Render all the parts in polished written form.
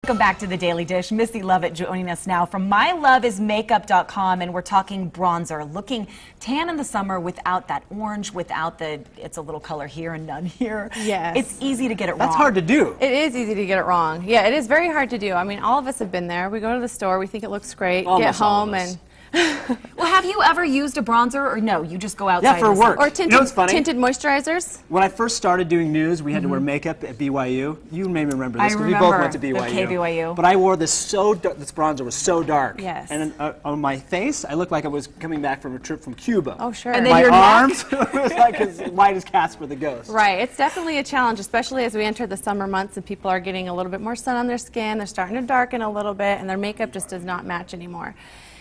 Welcome back to the Daily Dish. Missy Lovett joining us now from myloveismakeup.com, and we're talking bronzer, looking tan in the summer without that orange, without the it's a little color here and none here. Yes. It's easy to get it wrong. That's hard to do. It is easy to get it wrong. Yeah, it is very hard to do. I mean, all of us have been there. We go to the store, we think it looks great, Almost get home and... Well, have you ever used a bronzer, or no, you just go outside? Yeah, for and work. Or tinted, You know what's funny? tinted moisturizers? When I first started doing news, we had to wear makeup at BYU. You may remember this, I because we both remember went to BYU. the KBYU. But I wore this this bronzer was so dark. Yes. And on my face, I looked like I was coming back from a trip from Cuba. Oh, sure. And then My your arms, it was like as white as Casper the Ghost. Right, it's definitely a challenge, especially as we enter the summer months and people are getting a little bit more sun on their skin, they're starting to darken a little bit, and their makeup just does not match anymore.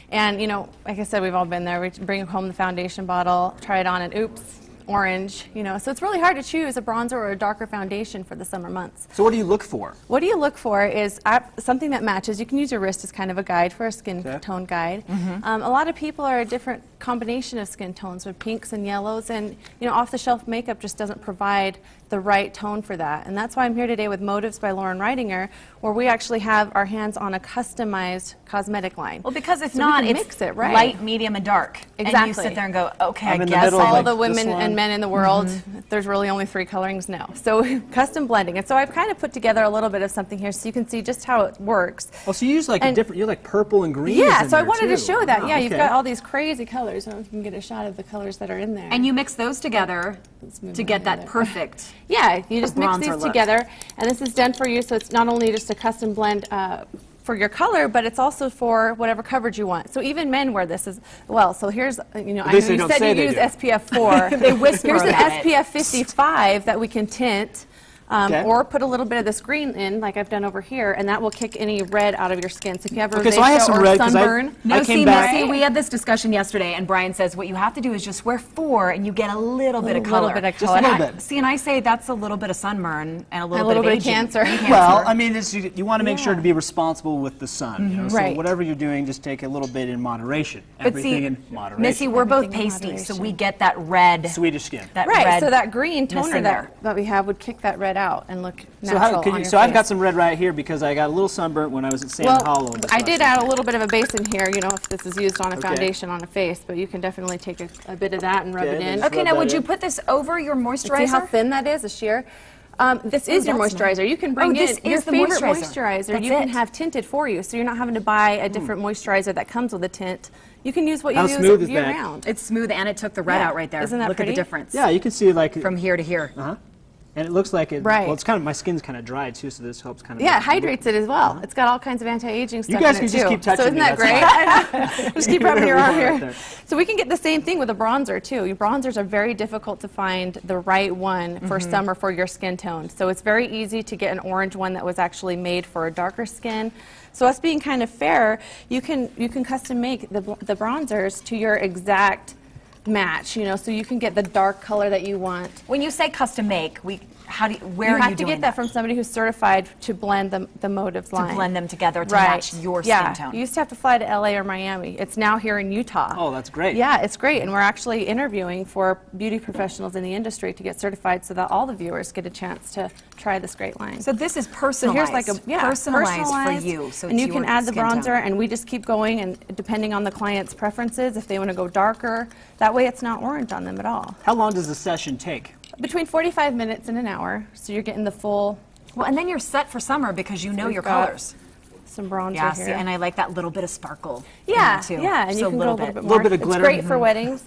And, you know, like I said, we've all been there. We bring home the foundation bottle, try it on, and oops, orange, you know. So it's really hard to choose a bronzer or a darker foundation for the summer months. So what do you look for? What do you look for is something that matches. You can use your wrist as kind of a guide for a skin tone guide. A lot of people are a different combination of skin tones with pinks and yellows, and, you know, off-the-shelf makeup just doesn't provide the right tone for that. And that's why I'm here today with Motives by Lauren Reitinger, where we actually have our hands on a customized cosmetic line. Well, because it's So not, we can it's mix it, right. light, medium, and dark. And you Exactly. sit there and go, okay, I'm I in the guess middle of, all like, the this women one. and men in the world, there's really only 3 colorings now. So custom blending. And so I've kind of put together a little bit of something here so you can see just how it works. Oh, so you use like different, you're like purple and green. Yeah, so I wanted to show that. Wow, Yeah, you've okay. got all these crazy colors. I don't know if you can get a shot of the colors that are in there. And you mix those together move to my get hand that there. perfect. Yeah, you just mix bronzer these look. together, and this is done for you, so it's not only just a custom blend for your color, but it's also for whatever coverage you want. So even men wear this as well. So here's, you know, I know least they you don't said say you they use do. SPF 4. They whisper Here's an about it. SPF 55 that we can tint. Okay. Or put a little bit of this green in, like I've done over here, and that will kick any red out of your skin. So if you have Okay, so I have rosacea some or red 'cause sunburn, No, I see, came back. Missy, we had this discussion yesterday, and Brian says what you have to do is just wear 4, and you get a little bit of color. little bit of Just a color. little I- bit. See, and I say that's a little bit of sunburn and a a little, little bit of aging. cancer. And Well, I mean, you want to make sure Yeah. to be responsible with the sun. You know? Right. So whatever you're doing, just take a little bit in moderation. But Everything see, in moderation. Missy, we're both Everything in pasty, so moderation. we get that red. Swedish skin. That Right, red so that green in toner there. that we have would kick that red out and look So, natural on your so I've face. got some red right here because I got a little sunburnt when I was at Sand Hollow. this I last did add a weekend. little bit of a base in here, you know, if this is used on a Okay. foundation on a face, but you can definitely take a bit of that and rub Okay, it in. then Okay, Rub now that would you in. put this over your See how moisturizer? thin that is, a sheer? This is your that's moisturizer. You can bring this in your is the favorite moisturizer. moisturizer. That's You can it. have tinted for you, so you're not having to buy a different moisturizer that comes with a tint. You can use what you How use smooth is year that? round. It's smooth, and it took the red Yeah. out right there. Isn't that Look at pretty? the difference. Yeah, you can see like From here to here. and it looks like it. Right. Well, it's kind of my skin's kind of dry too, so this helps kind of. Yeah, it hydrates it as well. It's got all kinds of anti-aging stuff guys in can it just too. keep touching so isn't me, that that's great? I know. Just keep rubbing your arm Right here. there. So we can get the same thing with a bronzer too. Your bronzers are very difficult to find the right one for summer for your skin tone. So it's very easy to get an orange one that was actually made for a darker skin. So us being kind of fair, you can custom make the bronzers to your exact match, you know, so you can get the dark color that you want. When you say custom make, where You are have you to doing get that from somebody who's certified to blend the Motives line. To blend them together to Right. match your Yeah. skin tone. You used to have to fly to LA or Miami. It's now here in Utah. Oh, that's great. Yeah, it's great. And we're actually interviewing for beauty professionals in the industry to get certified so that all the viewers get a chance to try this great line. So this is So personalized. here's like a personalized for you. So and it's you can your add the skin tone. bronzer, and we just keep going. And depending on the client's preferences, if they want to go darker, that way it's not orange on them at all. How long does the session take? Between 45 minutes and an hour, so you're getting the full. Well, and then you're set for summer because you know we've your got colors. Some bronzer Yeah, here. see, and I like that little bit of sparkle. in Yeah, there, too. yeah, and Just you a can little go a little bit Little more. bit of glitter. It's great for weddings.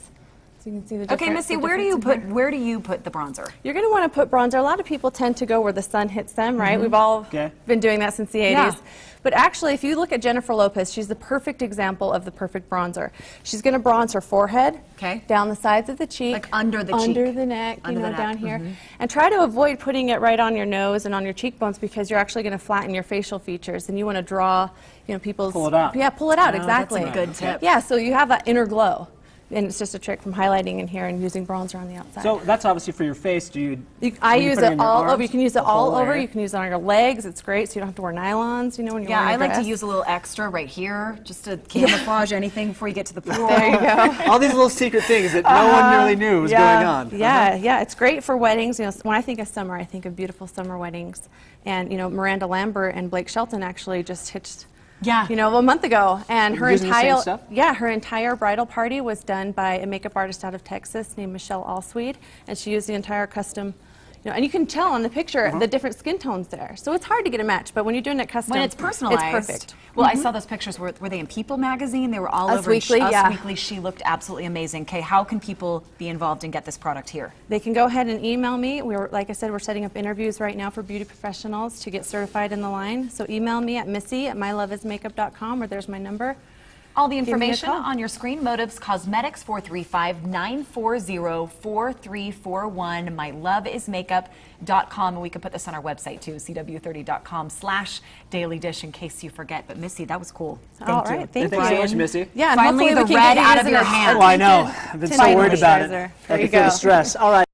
So you can see the difference. Okay, Missy, the where do you difference in here. where do you put the bronzer? You're going to want to put bronzer. A lot of people tend to go where the sun hits them, right? We've all Okay. been doing that since the 80s. Yeah. But actually, if you look at Jennifer Lopez, she's the perfect example of the perfect bronzer. She's going to bronze her forehead, Okay. down the sides of the cheek, Like under the under cheek. the neck, Under you know, the down neck, here, and try to avoid putting it right on your nose and on your cheekbones because you're actually going to flatten your facial features, and you want to draw, you know, people's Pull it out. Yeah, pull it out Oh, that's exactly. a good tip. Yeah, so you have that inner glow. And it's just a trick from highlighting in here and using bronzer on the outside. So that's obviously for your face. Do you? I do you use put it in your all arms? over. You can use it The all whole over. area? You can use it on your legs. It's great, so you don't have to wear nylons. You know, when you're Yeah, I wearing a like to dress. use a little extra right here, just to camouflage anything before you get to the pool. There you go. All these little secret things that no one really knew was going on. Yeah, yeah, it's great for weddings. You know, when I think of summer, I think of beautiful summer weddings. And you know, Miranda Lambert and Blake Shelton actually just hitched. Yeah. You know, a month ago, and her Using the same entire stuff? her entire bridal party was done by a makeup artist out of Texas named Michelle Allsweed, and she used the entire custom. You know, and you can tell on the picture the different skin tones there. So it's hard to get a match, but when you're doing it custom, When it's personalized. it's perfect. Well, I saw those pictures. Were they in People magazine? They were all Us over Weekly, Us yeah. Weekly. She looked absolutely amazing. Kay, how can people be involved and get this product here? They can go ahead and email me. Like I said, we're setting up interviews right now for beauty professionals to get certified in the line. So email me at missy@myloveismakeup.com, or there's my number. All the me a information call. on your screen. Motives Cosmetics, 435-940-4341. myloveismakeup.com. And we can put this on our website too, cw30.com/dailydish in case you forget. But Missy, that was cool. All right, thank Thanks so you. much, Missy. Yeah, and Finally hopefully the we can red get out it of in your a hand. Oh, I know. tinted I've been so worried about it. moisturizer. I There can you feel go. the stress. All right.